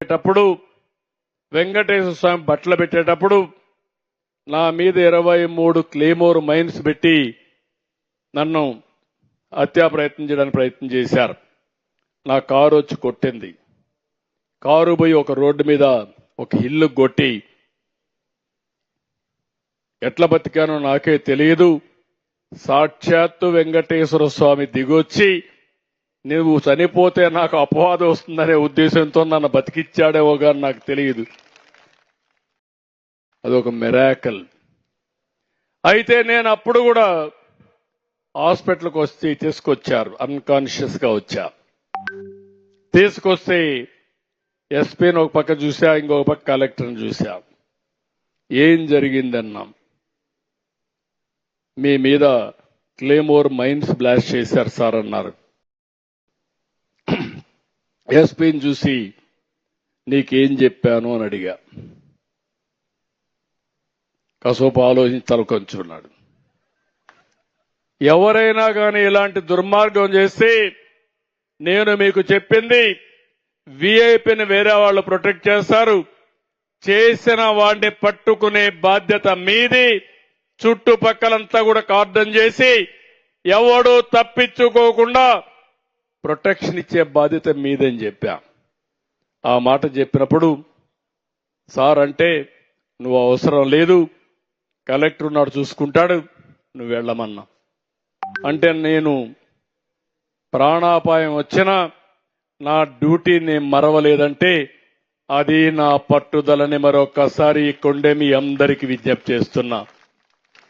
పెట్టేటప్పుడు వెంకటేశ్వర స్వామి బట్టలు పెట్టేటప్పుడు నా మీద 23 క్లేమోర్ మైన్స్ పెట్టి నన్ను హత్యా ప్రయత్నం చేయడానికి ప్రయత్నం చేశారు. నా కారు వచ్చి కొట్టింది. కారు పోయి ఒక రోడ్డు మీద ఒక ఇల్లు కొట్టి ఎట్లా బతికానో నాకే తెలియదు. సాక్షాత్తు వెంకటేశ్వర స్వామి దిగొచ్చి నువ్వు చనిపోతే నాకు అపవాదం వస్తుందనే ఉద్దేశంతో నన్ను బతికిచ్చాడేవో కానీ నాకు తెలియదు. అదొక మిరాకల్. అయితే నేను అప్పుడు కూడా హాస్పిటల్కి వస్తే తీసుకొచ్చారు, అన్కాన్షియస్ గా వచ్చా. తీసుకొస్తే ఎస్పీని ఒక పక్క చూసా, ఇంకొక పక్క కలెక్టర్ని చూసా. ఏం జరిగిందన్నాం. మీ మీద క్లేమోర్ మైన్స్ బ్లాస్ట్ చేశారు సార్ అన్నారు. ఎస్పీని చూసి నీకేం చెప్పాను అని అడిగా. కాసేపు ఆలోచించి తలకొంచున్నాడు. ఎవరైనా కానీ ఇలాంటి దుర్మార్గం చేస్తే నేను మీకు చెప్పింది విఐపిని వేరే వాళ్ళు ప్రొటెక్ట్ చేస్తారు, చేసిన వాడిని పట్టుకునే బాధ్యత మీది. చుట్టుపక్కలంతా కూడా కార్డన్ చేసి ఎవడూ తప్పించుకోకుండా ప్రొటెక్షన్ ఇచ్చే బాధ్యత మీదని చెప్పా. ఆ మాట చెప్పినప్పుడు సార్ అంటే నువ్వు అవసరం లేదు, కలెక్టర్ ఉన్నాడు చూసుకుంటాడు, నువ్వు వెళ్ళమన్నా. అంటే నేను ప్రాణాపాయం వచ్చినా నా డ్యూటీని మరవలేదంటే అది నా పట్టుదలని మరొకసారి ఇక్కడే మీ అందరికీ విజ్ఞప్తి చేస్తున్నా.